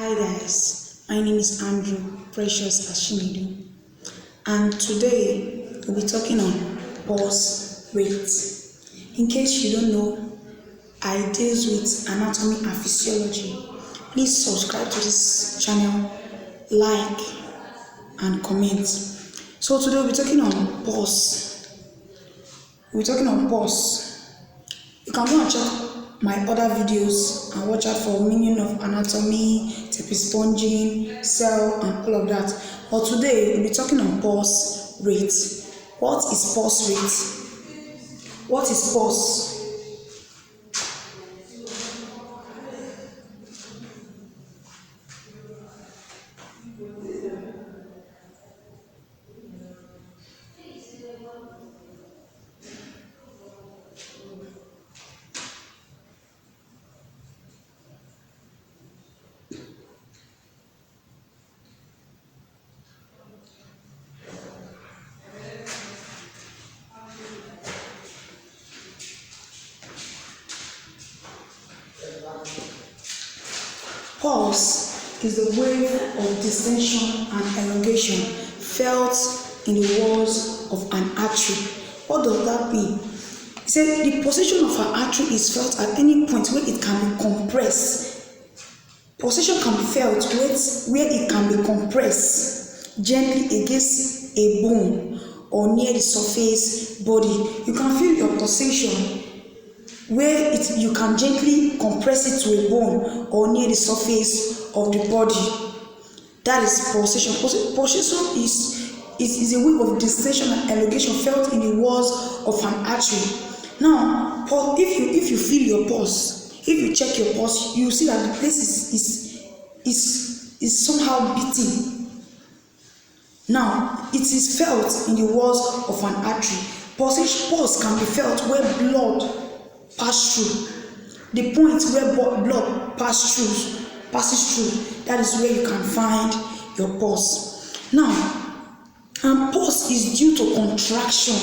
Hi guys, my name is Andrew Precious Ashimidu, and today we'll be talking on pulse rate. In case you don't know, I deal with anatomy and physiology. Please subscribe to this channel, like and comment. So today we'll be talking on pulse. We're talking on pulse. You can go and check my other videos and watch out for meaning of anatomy, tape-sponging, cell, and all of that. But today we'll be talking on pulse rate. What is pulse rate? What is pulse? Pulse is the wave of distension and elongation felt in the walls of an artery. What does that mean? He said the position of an artery is felt at any point where it can be compressed. Position can be felt where it can be compressed gently against a bone or near the surface body. You can feel your pulsation where you can gently compress it to a bone or near the surface of the body. That is pulsation. Pulsation is a wave of distension and elongation felt in the walls of an artery. Now, if you feel your pulse, if you check your pulse, you see that the place is somehow beating. Now, it is felt in the walls of an artery. Pulse can be felt where blood pass through. The point where blood passes through, that is where you can find your pulse. Now, pulse is due to contraction.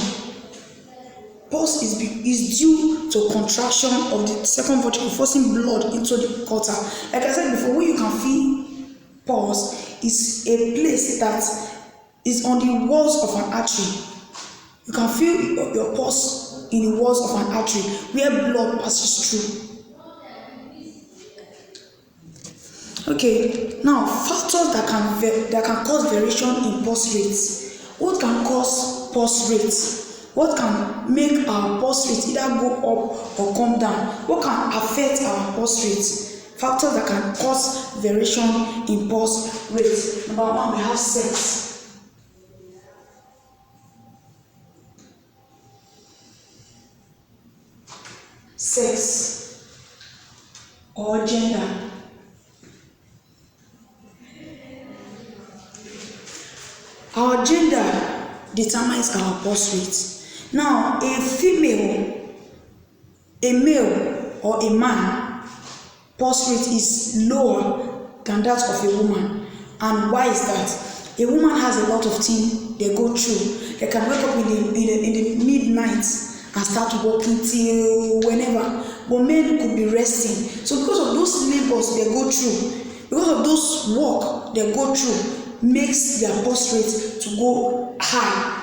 Pulse is due to contraction of the second ventricle, forcing blood into the quarter. Like I said before, where you can feel pulse is a place that is on the walls of an artery. You can feel your pulse in the walls of an artery where blood passes through. Okay, now factors that can cause variation in pulse rates. What can cause pulse rates? What can make our pulse rate either go up or come down? What can affect our pulse rates? Factors that can cause variation in pulse rates. Number one, we have sex. Sex or gender. Our gender determines our pulse rate. Now, a male or a man pulse rate is lower than that of a woman. And why is that? A woman has a lot of things they go through. They can wake up in the midnight and start walking till whenever, but men could be resting. So because of those labors they go through, because of those work they go through, makes their pulse rate to go high.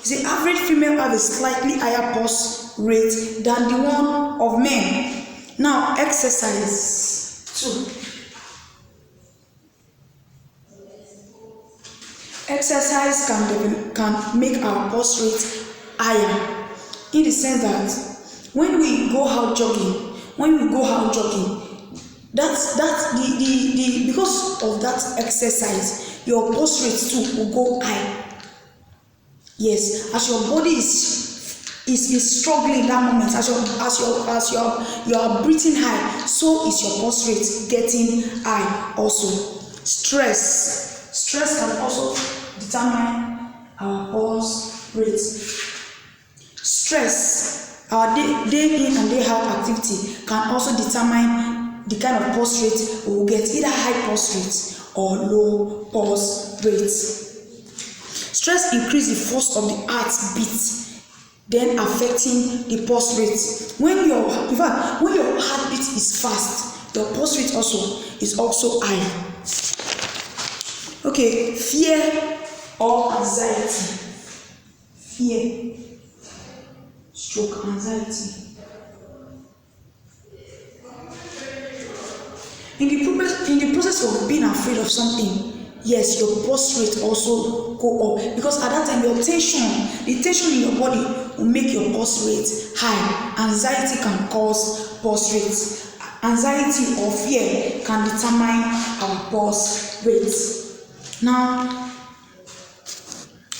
The average female have a slightly higher pulse rate than the one of men. Now, exercise too. Exercise can make our pulse rate higher, in the sense that when we go out jogging, that's the because of that exercise, your pulse rate too will go high. Yes, as your body is struggling in that moment, as you are breathing high, so is your pulse rate getting high also. Stress can also determine our pulse rate. Stress, our day in and day out activity, can also determine the kind of pulse rate we will get, either high pulse rate or low pulse rate. Stress increases the force of the heartbeat, then affecting the pulse rate. When your heartbeat is fast, your pulse rate is also high. Okay, fear or anxiety. Fear, stroke anxiety. In the process of being afraid of something, yes, your pulse rate also go up, because at that time the tension in your body will make your pulse rate high. Anxiety can cause pulse rate. Anxiety or fear can determine our pulse rate. Now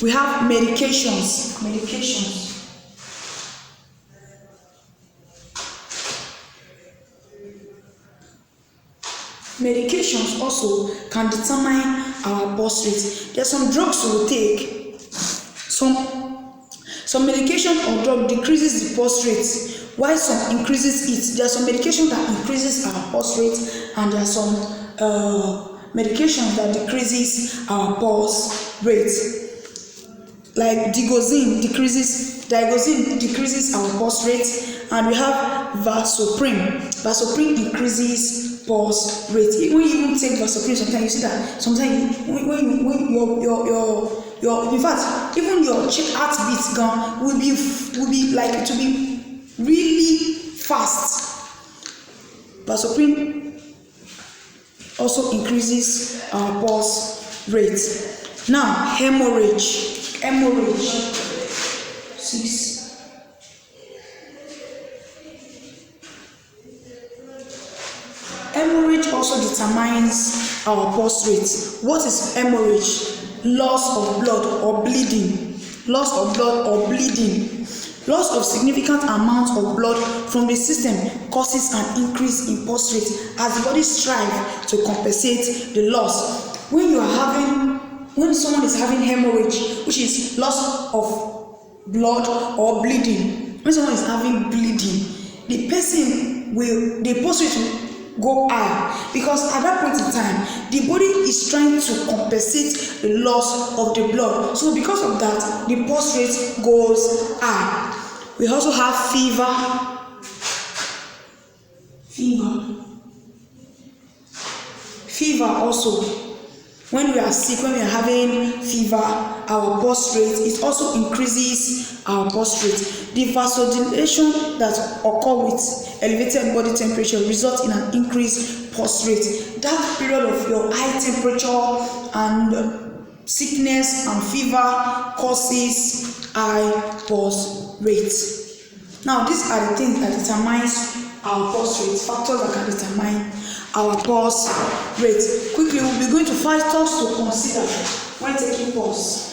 we have medications. Medications also can determine our pulse rate. There are some drugs we will take. Some medication or drug decreases the pulse rate, while some increases it. There are some medication that increases our pulse rate, and there are some medications that decreases our pulse rate. Like digoxin decreases our pulse rate, and we have vasopressor. Vasopressor increases pulse rate. When you even take vasopressor, sometimes you see that when your in fact even your heartbeat gun will be like it will be really fast. Vasopressor also increases our pulse rate. Now hemorrhage. 6. Hemorrhage also determines our pulse rate. What is hemorrhage? Loss of blood or bleeding. Loss of significant amount of blood from the system causes an increase in pulse rate as the body strives to compensate the loss. When someone is having hemorrhage, which is loss of blood or bleeding, when someone is having bleeding, the pulse rate will go high, because at that point in time the body is trying to compensate the loss of the blood. So because of that, the pulse rate goes high. We also have fever. Also, when we are sick, when we are having fever, our pulse rate, it also increases our pulse rate. The vasodilation that occur with elevated body temperature results in an increased pulse rate. That period of your high temperature and sickness and fever causes high pulse rate. Now, these are the things that determines our pulse rate, factors that can determine our pulse rate. Quickly, we'll be going to factors to consider when taking pulse.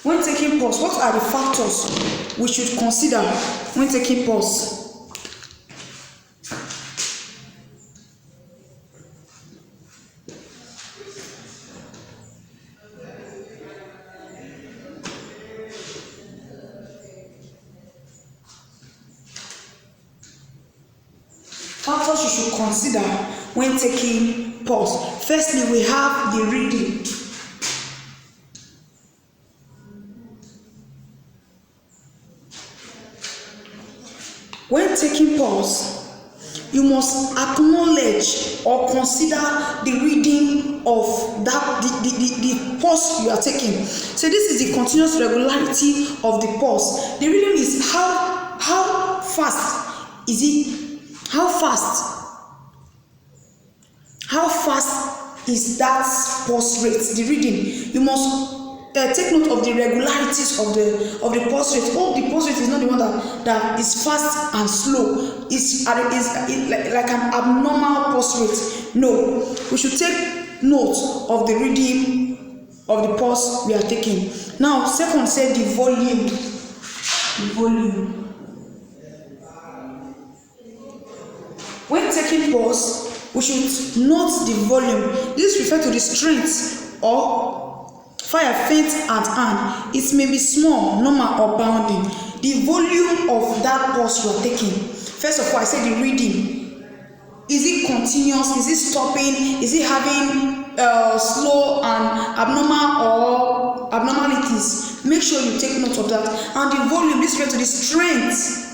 When taking pulse, what are the factors we should consider when taking pulse? Factors you should consider when taking pulse. Firstly, we have the reading. When taking pulse, you must acknowledge or consider the reading of the pulse you are taking. So this is the continuous regularity of the pulse. The reading is how fast is it? How fast is that pulse rate? The reading. You must take note of the regularities of the pulse rate. Oh, the pulse rate is not the one that is fast and slow. It's like an abnormal pulse rate. No, we should take note of the reading of the pulse we are taking. Now, second, say the volume. When taking pulse, we should note the volume. This refers to the strength or fire faint at hand. It may be small, normal, or bounding. The volume of that pulse you are taking. First of all, I say the reading. Is it continuous? Is it stopping? Is it having slow and abnormal or abnormalities? Make sure you take note of that. And the volume, this refers to the strength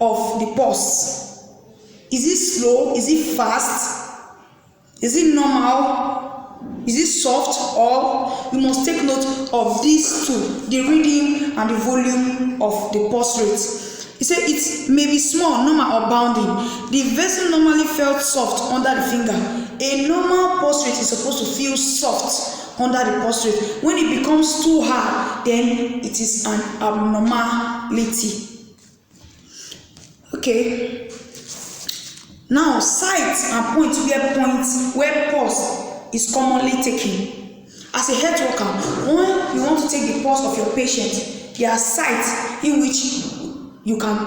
of the pulse. Is it slow? Is it fast? Is it normal? Is it soft? Or you must take note of these two, the rhythm and the volume of the pulse rate. He said it may be small, normal, or bounding. The vessel normally felt soft under the finger. A normal pulse rate is supposed to feel soft under the pulse rate. When it becomes too hard, then it is an abnormality. Okay. Now, sites and points where pulse is commonly taken. As a health worker, when you want to take the pulse of your patient, there are sites in which you can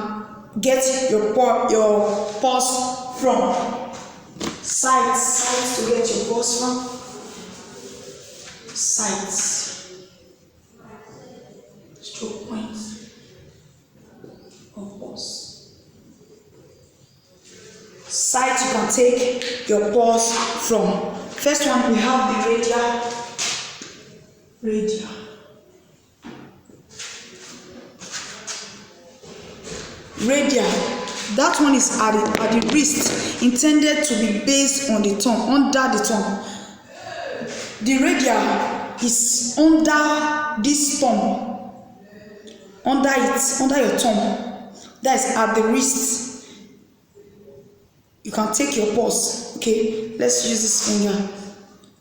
get your pulse from. Sites to get your pulse from. Sites, stroke points of pulse. Sites you can take your pulse from. First one, we have the radial. Radial, that one is at the wrist, intended to be based on the tongue, under the tongue. The radial is under this thumb, under your thumb. That is at the wrist. You can take your pulse. Okay, let's use this finger.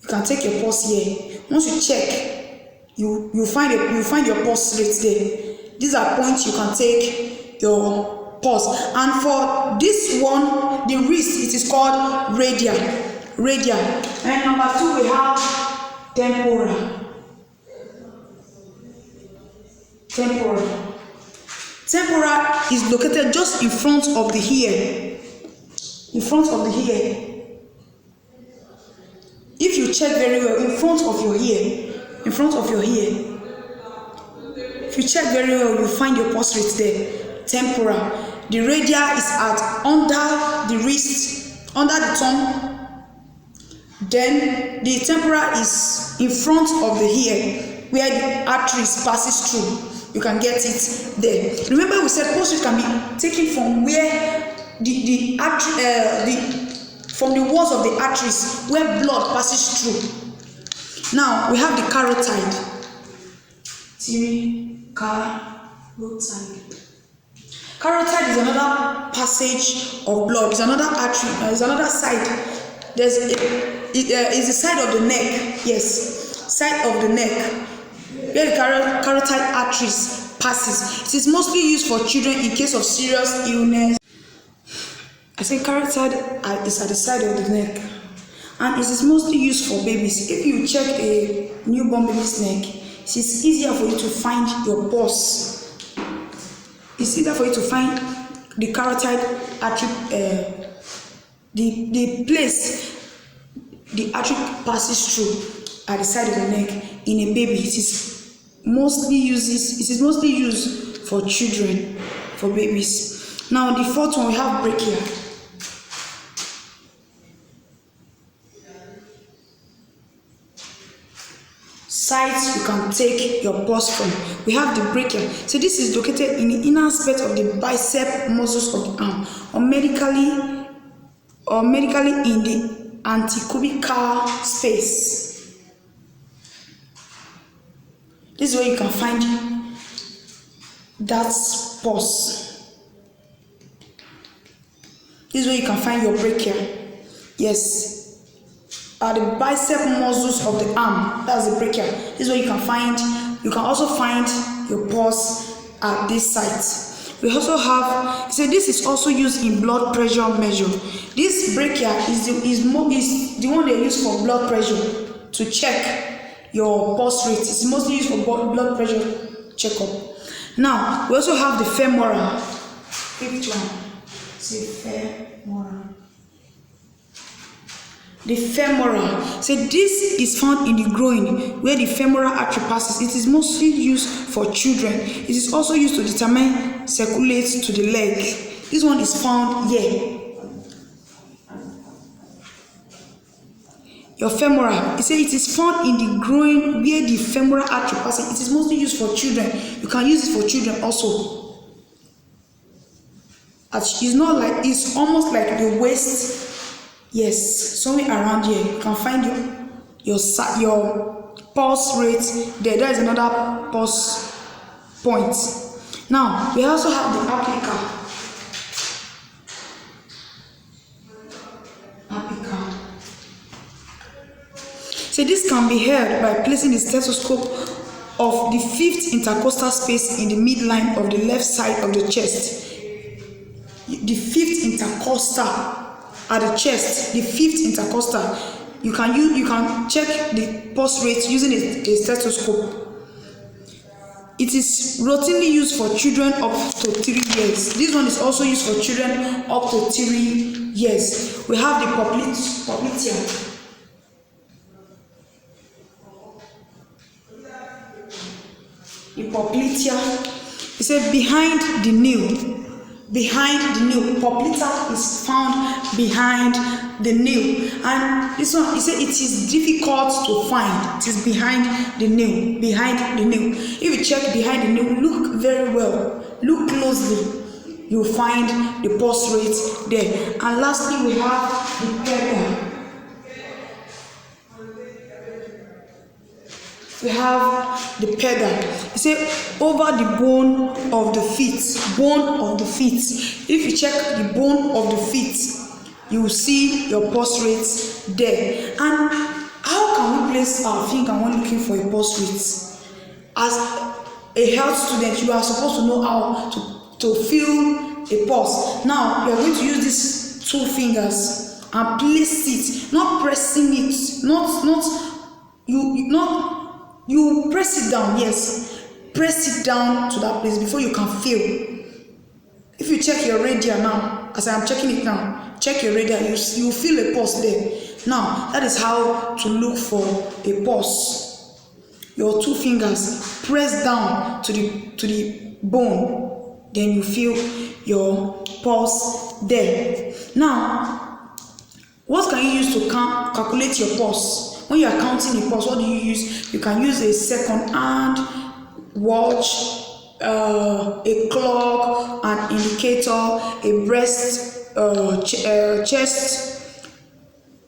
You can take your pulse here. Once you check, you find your pulse rate there. These are points you can take your pulse. And for this one, the wrist, it is called radial. And number 2, we have temporal. Temporal is located just in front of the ear. If you check very well, in front of your ear. If you check very well, you find your pulse rate there. Temporal. The radial is under the wrist, under the tongue. Then the temporal is in front of the ear, where the arteries passes through. You can get it there. Remember, we said pulse rate can be taken from where from the walls of the arteries where blood passes through. Now we have the carotid. Carotid is another passage of blood. It's another artery. It's another side. It's the side of the neck. Yes, side of the neck where the carotid arteries passes. It is mostly used for children in case of serious illness. I say carotid is at the side of the neck, and it is mostly used for babies. If you check a newborn baby's neck, it is easier for you to find your pulse. It's easier for you to find the carotid artery, the place the artery passes through at the side of the neck in a baby. It is mostly used for children, for babies. Now the fourth one, we have brachia. Sites you can take your pulse from. We have the brachia. So this is located in the inner aspect of the bicep muscles of the arm, or medically in the antecubital space. This is where you can find that pulse. This is where you can find your brachia. Yes. Are the bicep muscles of the arm. That's the brachia. This is where you can also find your pulse at this site. We also have, so this is also used in blood pressure measure. This brachia is the one they use for blood pressure, to check your pulse rate. It's mostly used for blood pressure checkup. Now we also have the femoral. Fifth one. Say femoral. The femoral. So this is found in the groin where the femoral artery passes. It is mostly used for children. It is also used to determine circulate to the leg. This one is found here. Your femoral. It says it is found in the groin where the femoral artery passes. It is mostly used for children. You can use it for children also. It's not like, it's almost like the waist. Yes, somewhere around here. You can find your pulse rate there. There is another pulse point. Now we also have the applica. So this can be held by placing the stethoscope of the fifth intercostal space in the midline of the left side of the chest. The fifth intercostal at the chest, the fifth intercostal. You can check the pulse rate using a stethoscope. It is routinely used for children up to 3 years. This one is also used for children up to 3 years. We have the popliteal. The popliteal, it said behind the nail. Behind the nail. Popliteal is found behind the nail. And this one, he said it is difficult to find. It is behind the nail. Behind the nail. If you check behind the nail, look very well. Look closely. You'll find the pulse rate there. And lastly, we have the pedal. We have the pedal. You say over the bone of the feet. Bone of the feet. If you check the bone of the feet, you will see your pulse rates there. And how can we place our finger when looking for a pulse rate? As a health student, you are supposed to know how to feel a pulse. Now you are going to use these 2 fingers and place it, not pressing it, you press it down. Yes, press it down to that place before you can feel. If you check your radial now, as I am checking it now, check your radial, you feel a pulse there. Now that is how to look for a pulse. Your 2 fingers press down to the bone, then you feel your pulse there. Now, what can you use to calculate your pulse? When you are counting a pulse, what do you use? You can use a second hand watch, a clock, an indicator, a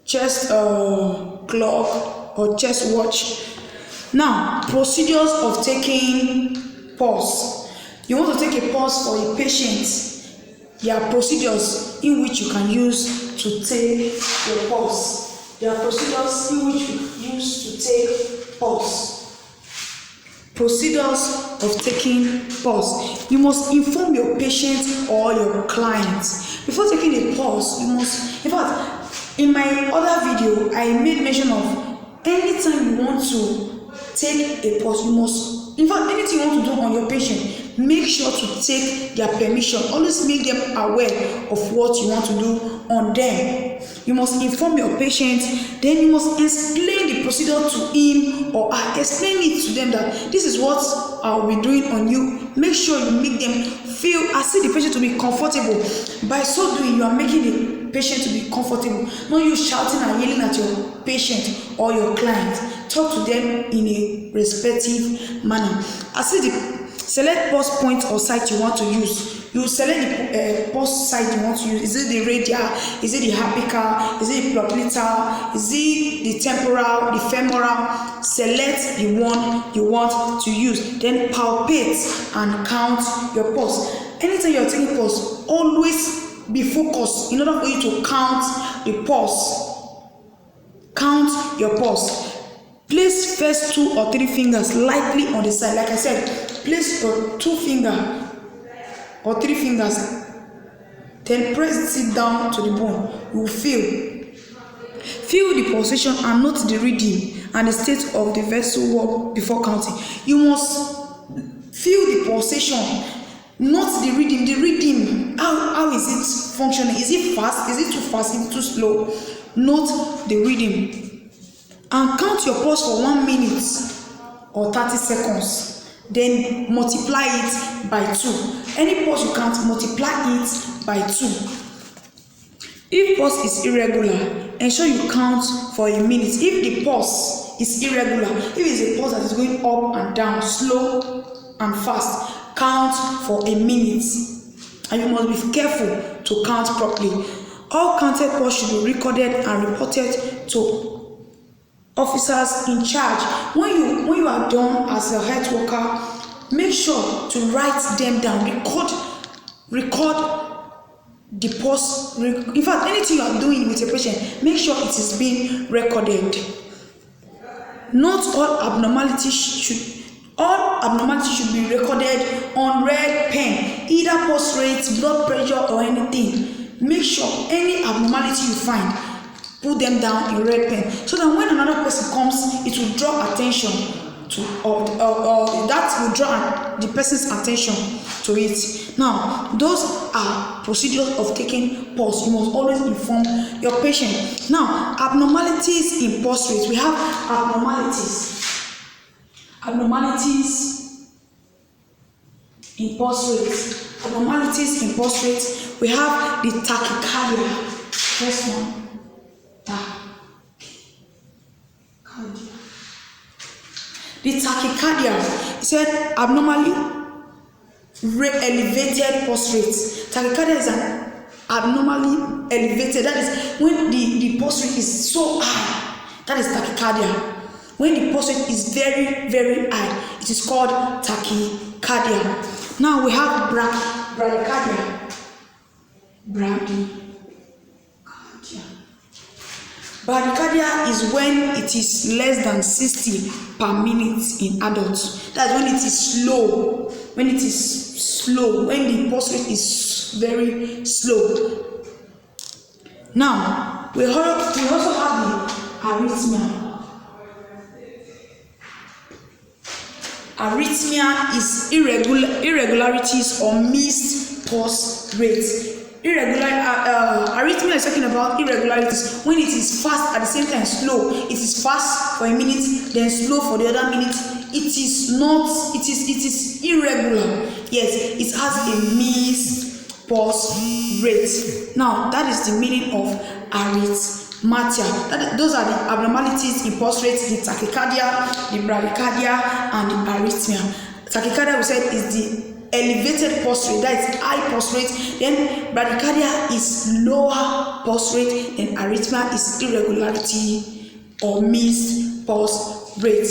chest clock or chest watch. Now, procedures of taking pulse. You want to take a pulse for a patient. There are procedures in which you can use to take your pulse. There are procedures in which you use to take pulse. Procedures of taking pulse. You must inform your patient or your client. Before taking a pulse, you must, in fact, in my other video, I made mention of anytime you want to take a pulse, you must, in fact, anything you want to do on your patient, make sure to take their permission. Always make them aware of what you want to do on them. You must inform your patient, then you must explain the procedure to him or her. Explain it to them that this is what I'll be doing on you. Make sure you make them feel, as if the patient to be comfortable. By so doing, you are making the patient to be comfortable. Not you shouting and yelling at your patient or your client. Talk to them in a respectful manner. As if the select pulse point or site you want to use. You select the pulse site you want to use. Is it the radial? Is it the apical? Is it the popliteal? Is it the temporal? The femoral? Select the one you want to use. Then palpate and count your pulse. Anytime you are taking pulse, always be focused in order for you to count the pulse. Count your pulse. Place first 2 or 3 fingers lightly on the side. Like I said, place your 2 fingers or 3 fingers, then press it down to the bone. You will feel the pulsation and note the rhythm and the state of the vessel wall before counting. You must feel the pulsation, not the rhythm. The rhythm, how is it functioning? Is it fast? Is it too fast? Is it too slow? Note the rhythm and count your pulse for 1 minute or 30 seconds. Then multiply it by 2. Any pulse you can't, multiply it by 2. If pulse is irregular, ensure you count for a minute. If the pulse is irregular, if it's a pulse that is going up and down, slow and fast, count for a minute. and you must be careful to count properly. All counted pulse should be recorded and reported to officers in charge. When you are done as a health worker, make sure to write them down. Record the pulse. In fact, anything you are doing with a patient, make sure it is being recorded. Not all abnormalities should be recorded on red pen, either pulse rates, blood pressure, or anything. Make sure any abnormality you find, put them down in red pen, so that when another person comes, it will draw attention to, that will draw the person's attention to it. Now, those are procedures of taking pulse. You must always inform your patient. Now, abnormalities in pulse rate. We have abnormalities in pulse rate. Abnormalities in pulse rate. We have the tachycardia. First one, tachycardia. The tachycardia, it said abnormally elevated pulse rate. Tachycardia is an abnormally elevated. That is when the pulse rate is so high. That is tachycardia. When the pulse rate is very, very high, it is called tachycardia. Now we have bradycardia. Bradycardia is when it is less than 60 per minute in adults. That's when it is slow. When the pulse rate is very slow. Now, we also have the arrhythmia. Arrhythmia is irregularities or missed pulse rates. Arrhythmia is talking about irregularities when it is fast at the same time slow. It is fast for a minute, then slow for the other minute. It is irregular. Yes, it has a missed pulse rate. Now, that is the meaning of arrhythmia. Those are the abnormalities in pulse rates: the tachycardia, the bradycardia, and the arrhythmia. Tachycardia, we said, is the elevated pulse rate, that is high pulse rate. Then bradycardia is lower pulse rate, and arrhythmia is irregularity or missed pulse rate.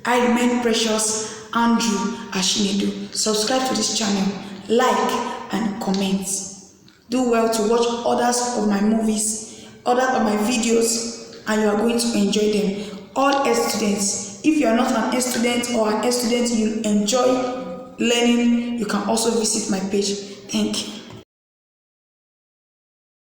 I remain Precious Andrew Ashinedu. Subscribe to this channel, like and comment. Do well to watch others of my movies, others of my videos, and you are going to enjoy them. All S students, if you are not an S student or an S student, you enjoy learning, you can also visit my page. Thank you.